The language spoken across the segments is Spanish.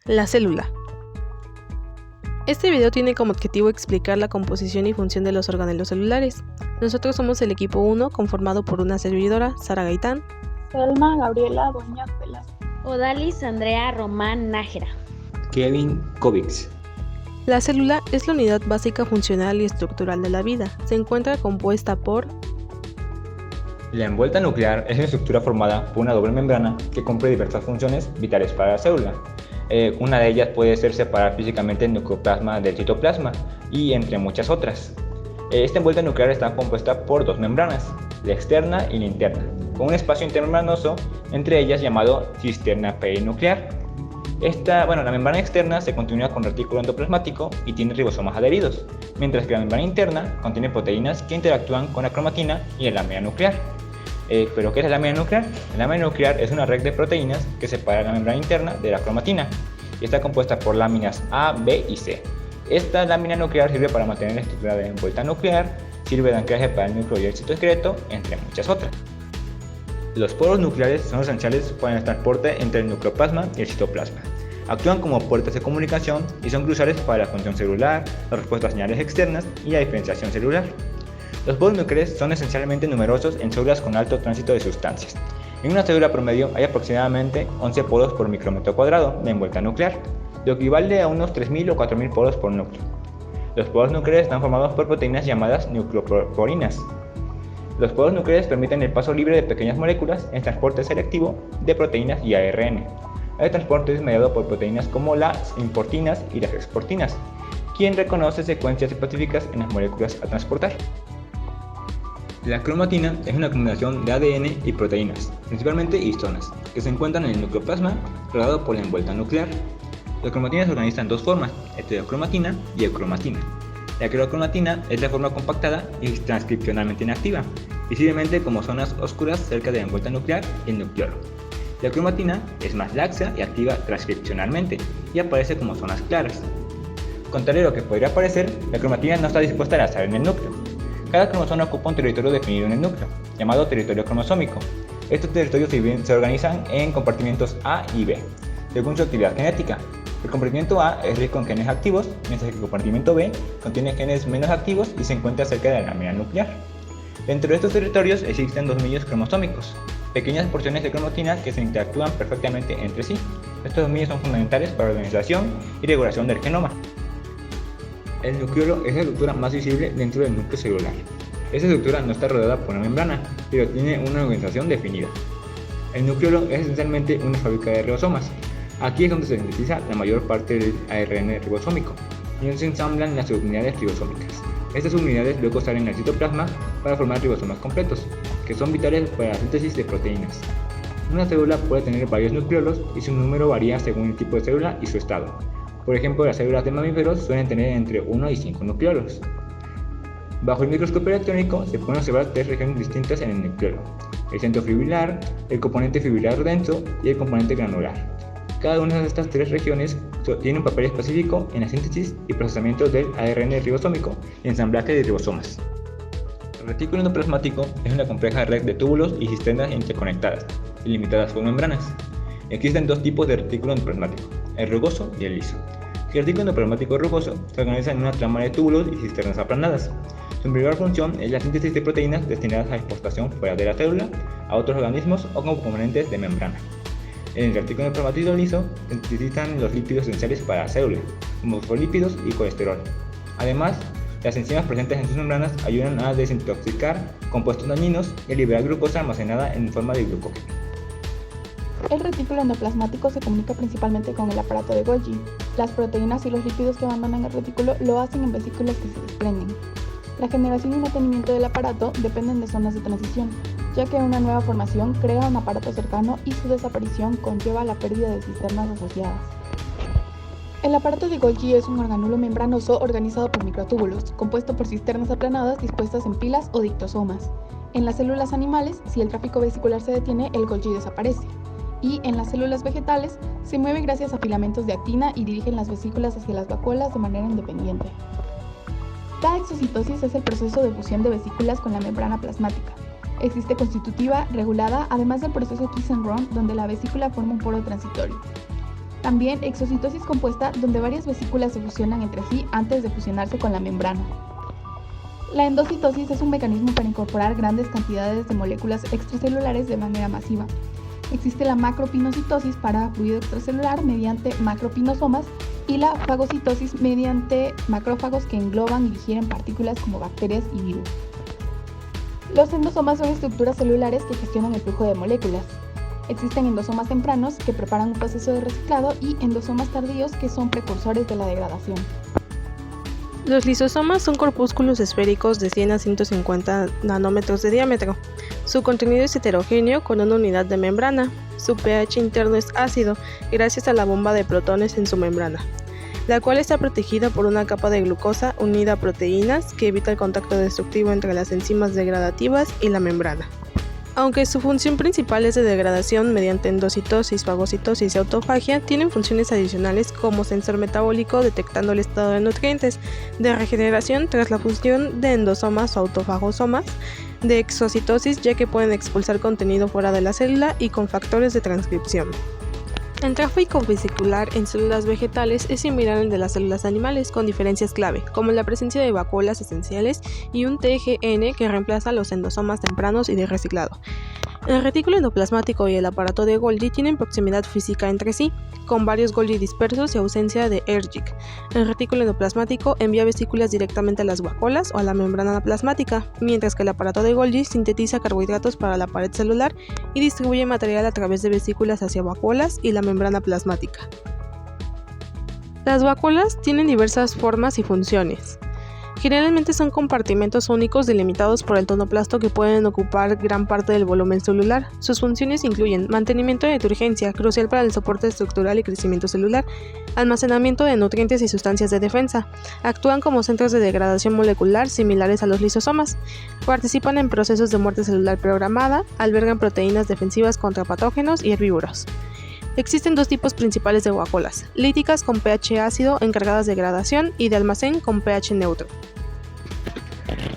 La célula. Este video tiene como objetivo explicar la composición y función de los organelos celulares. Nosotros somos el equipo 1, conformado por una servidora, Sara Gaitán, Selma Gabriela Dueñas Velasco, Odalis Andrea Román Nájera, Kevin Kovics. La célula es la unidad básica funcional y estructural de la vida. Se encuentra compuesta por La envuelta nuclear es una estructura formada por una doble membrana que cumple diversas funciones vitales para la célula. Una de ellas puede ser separar físicamente el nucleoplasma del citoplasma y entre muchas otras. Esta envuelta nuclear está compuesta por dos membranas, la externa y la interna, con un espacio intermembranoso entre ellas llamado cisterna perinuclear. La membrana externa se continúa con retículo endoplasmático y tiene ribosomas adheridos, mientras que la membrana interna contiene proteínas que interactúan con la cromatina y la lámina nuclear. ¿Pero qué es la lámina nuclear? La lámina nuclear es una red de proteínas que separa la membrana interna de la cromatina y está compuesta por láminas A, B y C. Esta lámina nuclear sirve para mantener la estructura de la envuelta nuclear, sirve de anclaje para el núcleo y el citosqueleto, entre muchas otras. Los poros nucleares son esenciales para el transporte entre el nucleoplasma y el citoplasma. Actúan como puertas de comunicación y son cruciales para la función celular, la respuesta a señales externas y la diferenciación celular. Los poros nucleares son esencialmente numerosos en células con alto tránsito de sustancias. En una célula promedio hay aproximadamente 11 poros por micrómetro cuadrado de envuelta nuclear, lo que equivale a unos 3.000 o 4.000 poros por núcleo. Los poros nucleares están formados por proteínas llamadas nucleoporinas. Los poros nucleares permiten el paso libre de pequeñas moléculas en transporte selectivo de proteínas y ARN. El transporte es mediado por proteínas como las importinas y las exportinas, quien reconoce secuencias específicas en las moléculas a transportar. La cromatina es una combinación de ADN y proteínas, principalmente histonas, que se encuentran en el nucleoplasma rodeado por la envuelta nuclear. La cromatina se organiza en dos formas, heterocromatina y eucromatina. La heterocromatina es la forma compactada y transcripcionalmente inactiva, visiblemente como zonas oscuras cerca de la envuelta nuclear y el nucleolo. La cromatina es más laxa y activa transcripcionalmente y aparece como zonas claras. Contrario a lo que podría parecer, la cromatina no está dispuesta a enlazar en el núcleo. Cada cromosoma ocupa un territorio definido en el núcleo, llamado territorio cromosómico. Estos territorios se organizan en compartimentos A y B, según su actividad genética. El compartimento A es rico en genes activos, mientras que el compartimento B contiene genes menos activos y se encuentra cerca de la lámina nuclear. Dentro de estos territorios existen dos dominios cromosómicos, pequeñas porciones de cromatina que se interactúan perfectamente entre sí. Estos dominios son fundamentales para la organización y regulación del genoma. El nucleolo es la estructura más visible dentro del núcleo celular. Esta estructura no está rodeada por una membrana, pero tiene una organización definida. El nucleolo es esencialmente una fábrica de ribosomas. Aquí es donde se sintetiza la mayor parte del ARN ribosómico y donde se ensamblan las subunidades ribosómicas. Estas subunidades luego salen al citoplasma para formar ribosomas completos, que son vitales para la síntesis de proteínas. Una célula puede tener varios nucleolos y su número varía según el tipo de célula y su estado. Por ejemplo, las células de mamíferos suelen tener entre 1 y 5 nucleolos. Bajo el microscopio electrónico se pueden observar tres regiones distintas en el nucleolo: el centro fibrilar, el componente fibrilar denso y el componente granular. Cada una de estas tres regiones tiene un papel específico en la síntesis y procesamiento del ARN ribosómico y ensamblaje de ribosomas. El retículo endoplasmático es una compleja red de túbulos y cisternas interconectadas y limitadas por membranas. Existen dos tipos de retículo endoplasmático, el rugoso y el liso. El retículo endoplasmático rugoso se organiza en una trama de túbulos y cisternas aplanadas. Su principal función es la síntesis de proteínas destinadas a exportación fuera de la célula, a otros organismos o como componentes de membrana. En el retículo endoplasmático liso se sintetizan los lípidos esenciales para la célula, como fosfolípidos y colesterol. Además, las enzimas presentes en sus membranas ayudan a desintoxicar compuestos dañinos y a liberar glucosa almacenada en forma de glucógeno. El retículo endoplasmático se comunica principalmente con el aparato de Golgi. Las proteínas y los lípidos que abandonan el retículo lo hacen en vesículas que se desprenden. La generación y mantenimiento del aparato dependen de zonas de transición, ya que una nueva formación crea un aparato cercano y su desaparición conlleva la pérdida de cisternas asociadas. El aparato de Golgi es un organulo membranoso organizado por microtúbulos, compuesto por cisternas aplanadas dispuestas en pilas o dictosomas. En las células animales, si el tráfico vesicular se detiene, el Golgi desaparece. Y en las células vegetales, se mueve gracias a filamentos de actina y dirigen las vesículas hacia las vacuolas de manera independiente. La exocitosis es el proceso de fusión de vesículas con la membrana plasmática. Existe constitutiva, regulada, además del proceso kiss and run, donde la vesícula forma un poro transitorio. También exocitosis compuesta, donde varias vesículas se fusionan entre sí antes de fusionarse con la membrana. La endocitosis es un mecanismo para incorporar grandes cantidades de moléculas extracelulares de manera masiva. Existe la macropinocitosis para fluido extracelular mediante macropinosomas y la fagocitosis mediante macrófagos que engloban y digieren partículas como bacterias y virus. Los endosomas son estructuras celulares que gestionan el flujo de moléculas. Existen endosomas tempranos que preparan un proceso de reciclado y endosomas tardíos que son precursores de la degradación. Los lisosomas son corpúsculos esféricos de 100 a 150 nanómetros de diámetro. Su contenido es heterogéneo con una unidad de membrana. Su pH interno es ácido gracias a la bomba de protones en su membrana, la cual está protegida por una capa de glucosa unida a proteínas que evita el contacto destructivo entre las enzimas degradativas y la membrana. Aunque su función principal es de degradación mediante endocitosis, fagocitosis y autofagia, tienen funciones adicionales como sensor metabólico detectando el estado de nutrientes, de regeneración tras la fusión de endosomas o autofagosomas, de exocitosis ya que pueden expulsar contenido fuera de la célula y con factores de transcripción. El tráfico vesicular en células vegetales es similar al de las células animales, con diferencias clave, como la presencia de vacuolas esenciales y un TGN que reemplaza los endosomas tempranos y de reciclado. El retículo endoplasmático y el aparato de Golgi tienen proximidad física entre sí, con varios Golgi dispersos y ausencia de Ergic. El retículo endoplasmático envía vesículas directamente a las vacuolas o a la membrana plasmática, mientras que el aparato de Golgi sintetiza carbohidratos para la pared celular y distribuye material a través de vesículas hacia vacuolas y la membrana plasmática. Las vacuolas tienen diversas formas y funciones. Generalmente son compartimentos únicos delimitados por el tonoplasto que pueden ocupar gran parte del volumen celular. Sus funciones incluyen mantenimiento de turgencia, crucial para el soporte estructural y crecimiento celular, almacenamiento de nutrientes y sustancias de defensa, actúan como centros de degradación molecular similares a los lisosomas, participan en procesos de muerte celular programada, albergan proteínas defensivas contra patógenos y herbívoros. Existen dos tipos principales de vacuolas, líticas con pH ácido encargadas de degradación y de almacén con pH neutro.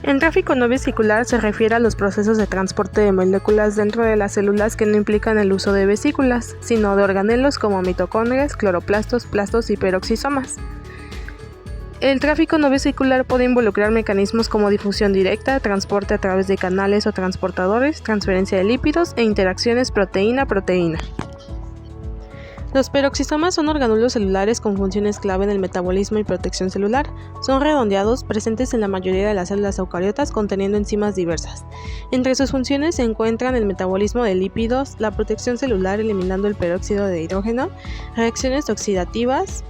El tráfico no vesicular se refiere a los procesos de transporte de moléculas dentro de las células que no implican el uso de vesículas, sino de organelos como mitocondrias, cloroplastos, plastos y peroxisomas. El tráfico no vesicular puede involucrar mecanismos como difusión directa, transporte a través de canales o transportadores, transferencia de lípidos e interacciones proteína-proteína. Los peroxisomas son organulos celulares con funciones clave en el metabolismo y protección celular. Son redondeados, presentes en la mayoría de las células eucariotas conteniendo enzimas diversas. Entre sus funciones se encuentran el metabolismo de lípidos, la protección celular eliminando el peróxido de hidrógeno, reacciones oxidativas,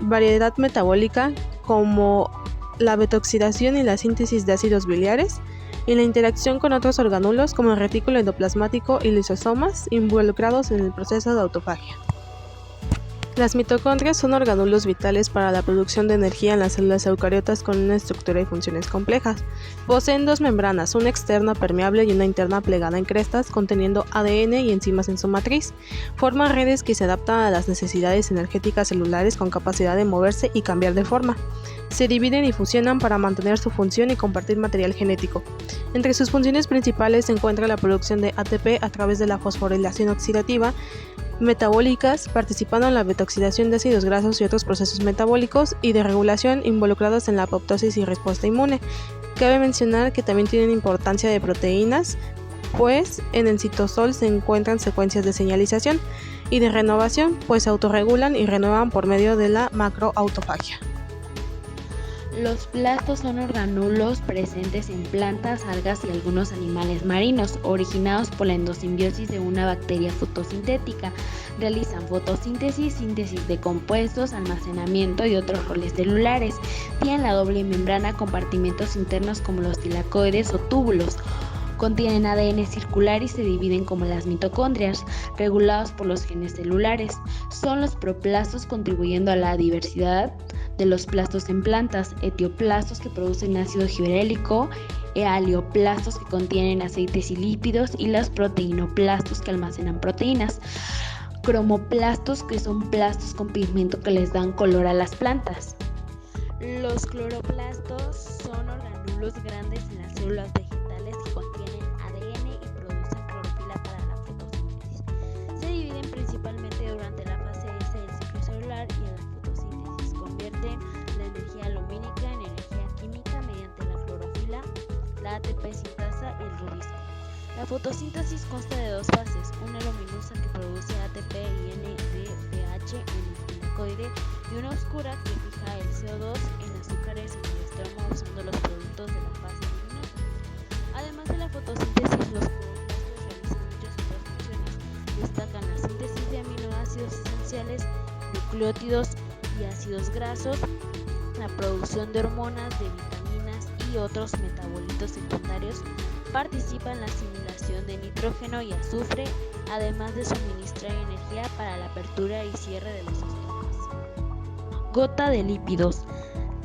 variedad metabólica como la betoxidación y la síntesis de ácidos biliares, y la interacción con otros organulos como el retículo endoplasmático y lisosomas involucrados en el proceso de autofagia. Las mitocondrias son organulos vitales para la producción de energía en las células eucariotas con una estructura y funciones complejas. Poseen dos membranas, una externa permeable y una interna plegada en crestas, conteniendo ADN y enzimas en su matriz. Forman redes que se adaptan a las necesidades energéticas celulares con capacidad de moverse y cambiar de forma. Se dividen y fusionan para mantener su función y compartir material genético. Entre sus funciones principales se encuentra la producción de ATP a través de la fosforilación oxidativa, metabólicas, participando en la betoxidación de ácidos grasos y otros procesos metabólicos, y de regulación involucradas en la apoptosis y respuesta inmune. Cabe mencionar que también tienen importancia de proteínas, pues en el citosol se encuentran secuencias de señalización, y de renovación, pues se autorregulan y renuevan por medio de la macroautofagia. Los plastos son organulos presentes en plantas, algas y algunos animales marinos, originados por la endosimbiosis de una bacteria fotosintética. Realizan fotosíntesis, síntesis de compuestos, almacenamiento y otros roles celulares. Tienen la doble membrana, compartimentos internos como los tilacoides o túbulos. Contienen ADN circular y se dividen como las mitocondrias, regulados por los genes celulares. Son los proplastos, contribuyendo a la diversidad de los plastos en plantas, etioplastos que producen ácido gibberélico, aleoplastos que contienen aceites y lípidos, y los proteinoplastos que almacenan proteínas, cromoplastos que son plastos con pigmento que les dan color a las plantas. Los cloroplastos son organulos grandes en las células vegetales que contienen ADN y producen clorofila para la fotosíntesis. Se dividen principalmente durante la fase S del ciclo ATP sintasa y el rubisco. La fotosíntesis consta de dos fases, una luminosa que produce ATP y NADPH en el tinacoide y una oscura que fija el CO2 en azúcares en el estroma usando los productos de la fase luminosa. Además de la fotosíntesis, los cloroplastos realizan muchas otras funciones. Destacan la síntesis de aminoácidos esenciales, nucleótidos y ácidos grasos, la producción de hormonas, de vitaminas y otros metabolitos secundarios, participa en la asimilación de nitrógeno y azufre, además de suministrar energía para la apertura y cierre de los estomas. Gota de lípidos.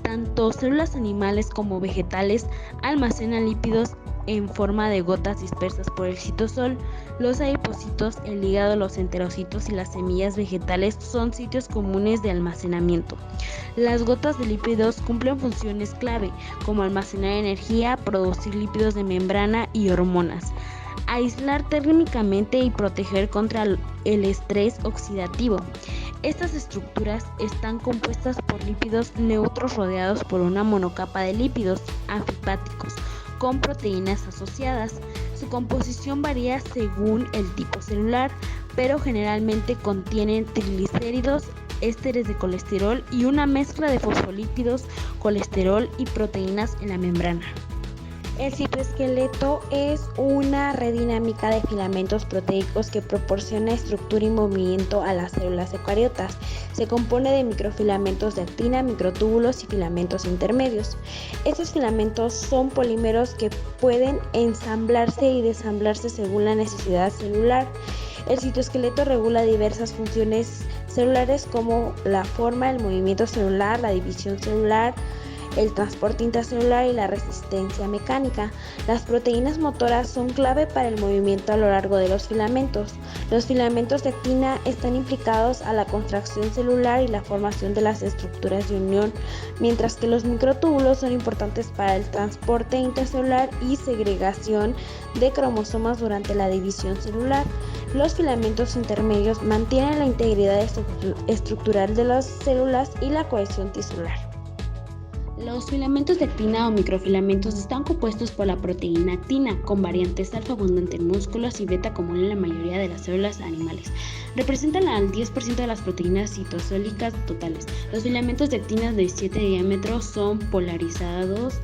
Tanto células animales como vegetales almacenan lípidos en forma de gotas dispersas por el citosol. Los adipocitos, el hígado, los enterocitos y las semillas vegetales son sitios comunes de almacenamiento. Las gotas de lípidos cumplen funciones clave, como almacenar energía, producir lípidos de membrana y hormonas, aislar térmicamente y proteger contra el estrés oxidativo. Estas estructuras están compuestas por lípidos neutros rodeados por una monocapa de lípidos anfipáticos con proteínas asociadas. Su composición varía según el tipo celular, pero generalmente contienen triglicéridos, ésteres de colesterol y una mezcla de fosfolípidos, colesterol y proteínas en la membrana. El citoesqueleto es una red dinámica de filamentos proteicos que proporciona estructura y movimiento a las células eucariotas. Se compone de microfilamentos de actina, microtúbulos y filamentos intermedios. Estos filamentos son polímeros que pueden ensamblarse y desamblarse según la necesidad celular. El citoesqueleto regula diversas funciones celulares como la forma, el movimiento celular, la división celular, el transporte intracelular y la resistencia mecánica. Las proteínas motoras son clave para el movimiento a lo largo de los filamentos. Los filamentos de actina están implicados a la contracción celular y la formación de las estructuras de unión, mientras que los microtúbulos son importantes para el transporte intracelular y segregación de cromosomas durante la división celular. Los filamentos intermedios mantienen la integridad estructural de las células y la cohesión tisular. Los filamentos de actina o microfilamentos están compuestos por la proteína actina, con variantes alfa abundante en músculos y beta común en la mayoría de las células animales. Representan al 10% de las proteínas citosólicas totales. Los filamentos de actina de 7 de diámetro son polarizados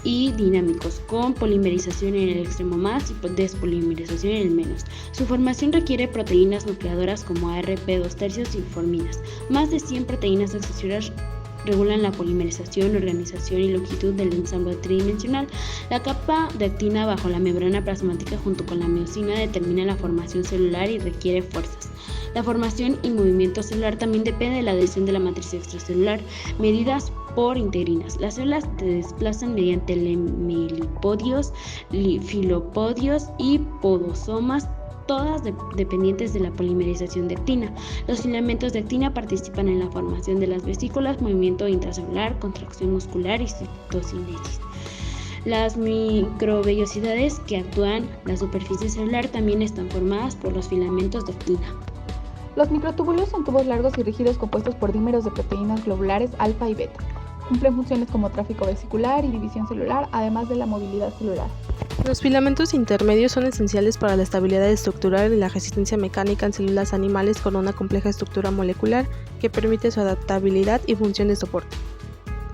y dinámicos, con polimerización en el extremo más y despolimerización en el menos. Su formación requiere proteínas nucleadoras como ARP 2/3 y forminas. Más de 100 proteínas accesorias regulan la polimerización, organización y longitud del ensamble tridimensional. La capa de actina bajo la membrana plasmática junto con la miosina determina la formación celular y requiere fuerzas. La formación y movimiento celular también depende de la adhesión de la matriz extracelular, medidas por integrinas. Las células se desplazan mediante lemilipodios, filopodios y podosomas, todas dependientes de la polimerización de actina. Los filamentos de actina participan en la formación de las vesículas, movimiento intracelular, contracción muscular y citocinesis. Las microvellosidades que actúan la superficie celular también están formadas por los filamentos de actina. Los microtúbulos son tubos largos y rígidos compuestos por dímeros de proteínas globulares alfa y beta. Cumplen funciones como tráfico vesicular y división celular, además de la movilidad celular. Los filamentos intermedios son esenciales para la estabilidad estructural y la resistencia mecánica en células animales con una compleja estructura molecular que permite su adaptabilidad y función de soporte.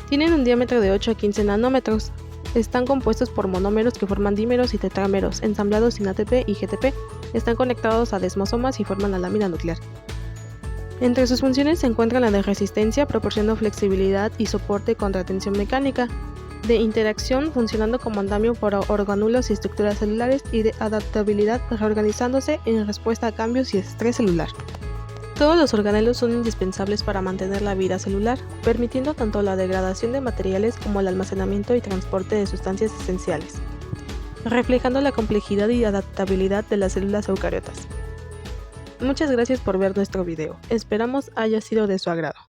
Tienen un diámetro de 8 a 15 nanómetros. Están compuestos por monómeros que forman dímeros y tetrámeros, ensamblados sin ATP y GTP. Están conectados a desmosomas y forman la lámina nuclear. Entre sus funciones se encuentran la de resistencia, proporcionando flexibilidad y soporte contra tensión mecánica, de interacción, funcionando como andamio por organulos y estructuras celulares, y de adaptabilidad, reorganizándose en respuesta a cambios y estrés celular. Todos los organelos son indispensables para mantener la vida celular, permitiendo tanto la degradación de materiales como el almacenamiento y transporte de sustancias esenciales, reflejando la complejidad y adaptabilidad de las células eucariotas. Muchas gracias por ver nuestro video, esperamos haya sido de su agrado.